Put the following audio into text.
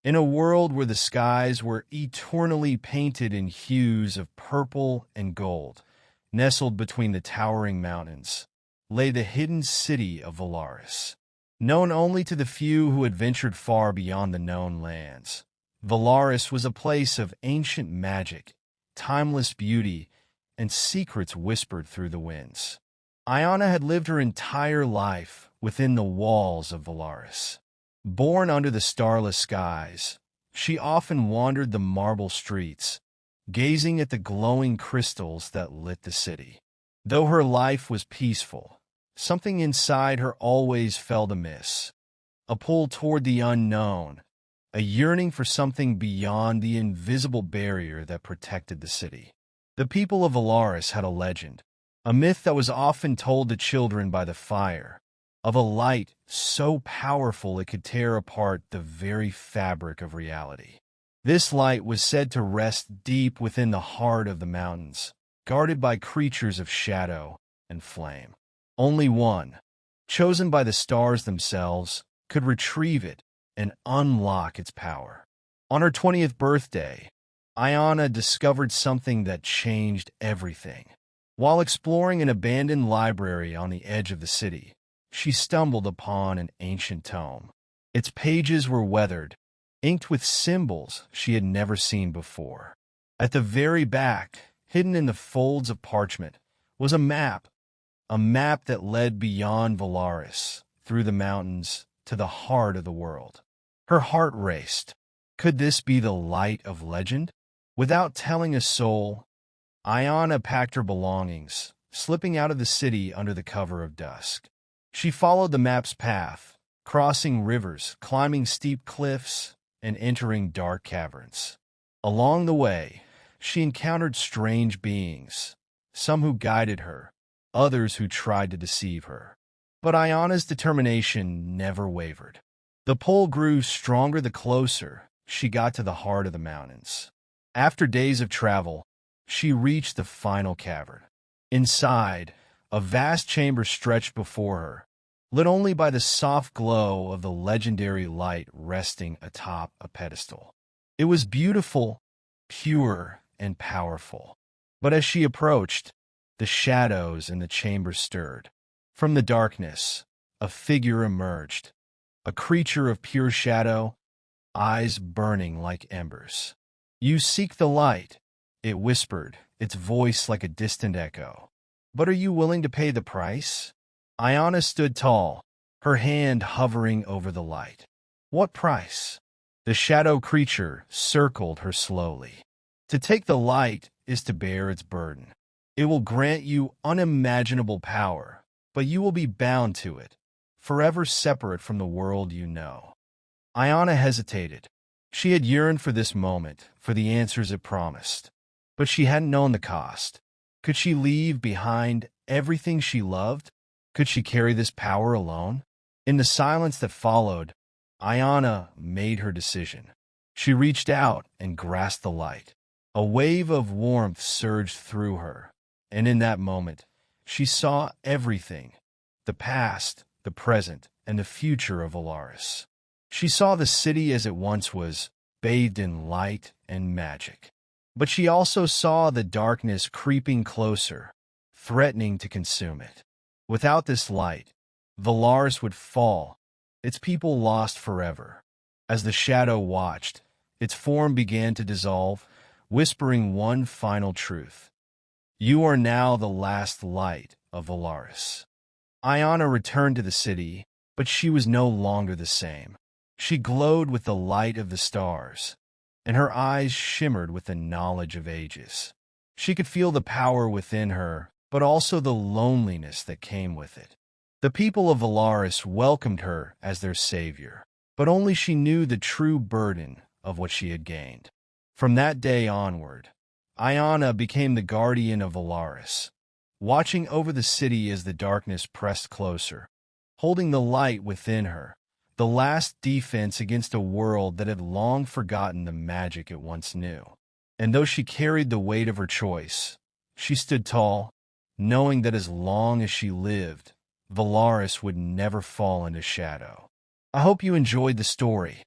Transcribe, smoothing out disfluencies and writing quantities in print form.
In a world where the skies were eternally painted in hues of purple and gold, nestled between the towering mountains, lay the hidden city of Velaris. Known only to the few who had ventured far beyond the known lands, Velaris was a place of ancient magic, timeless beauty, and secrets whispered through the winds. Iona had lived her entire life within the walls of Velaris. Born under the starless skies, she often wandered the marble streets, gazing at the glowing crystals that lit the city. Though her life was peaceful, something inside her always felt amiss. A pull toward the unknown, a yearning for something beyond the invisible barrier that protected the city. The people of Velaris had a legend, a myth that was often told to children by the fire, of a light so powerful it could tear apart the very fabric of reality. This light was said to rest deep within the heart of the mountains, guarded by creatures of shadow and flame. Only one, chosen by the stars themselves, could retrieve it and unlock its power. On her 20th birthday, Iona discovered something that changed everything. While exploring an abandoned library on the edge of the city, she stumbled upon an ancient tome. Its pages were weathered, inked with symbols she had never seen before. At the very back, hidden in the folds of parchment, was a map that led beyond Velaris, through the mountains, to the heart of the world. Her heart raced. Could this be the light of legend? Without telling a soul, Iona packed her belongings, slipping out of the city under the cover of dusk. She followed the map's path, crossing rivers, climbing steep cliffs, and entering dark caverns. Along the way, she encountered strange beings, some who guided her, others who tried to deceive her. But Iona's determination never wavered. The pull grew stronger the closer she got to the heart of the mountains. After days of travel, she reached the final cavern. Inside, a vast chamber stretched before her, lit only by the soft glow of the legendary light resting atop a pedestal. It was beautiful, pure, and powerful. But as she approached, the shadows in the chamber stirred. From the darkness, a figure emerged, a creature of pure shadow, eyes burning like embers. "You seek the light," it whispered, its voice like a distant echo. "But are you willing to pay the price?" Iona stood tall, her hand hovering over the light. "What price?" The shadow creature circled her slowly. "To take the light is to bear its burden. It will grant you unimaginable power, but you will be bound to it, forever separate from the world you know." Iona hesitated. She had yearned for this moment, for the answers it promised. But she hadn't known the cost. Could she leave behind everything she loved? Could she carry this power alone? In the silence that followed, Iona made her decision. She reached out and grasped the light. A wave of warmth surged through her, and in that moment, she saw everything: the past, the present, and the future of Velaris. She saw the city as it once was, bathed in light and magic. But she also saw the darkness creeping closer, threatening to consume it. Without this light, Velaris would fall, its people lost forever. As the shadow watched, its form began to dissolve, whispering one final truth: "You are now the last light of Velaris." Iona returned to the city, but she was no longer the same. She glowed with the light of the stars, and her eyes shimmered with the knowledge of ages. She could feel the power within her, but also the loneliness that came with it. The people of Velaris welcomed her as their savior, but only she knew the true burden of what she had gained. From that day onward, Iona became the guardian of Velaris, watching over the city as the darkness pressed closer, holding the light within her, the last defense against a world that had long forgotten the magic it once knew. And though she carried the weight of her choice, she stood tall, knowing that as long as she lived, Velaris would never fall into shadow. I hope you enjoyed the story.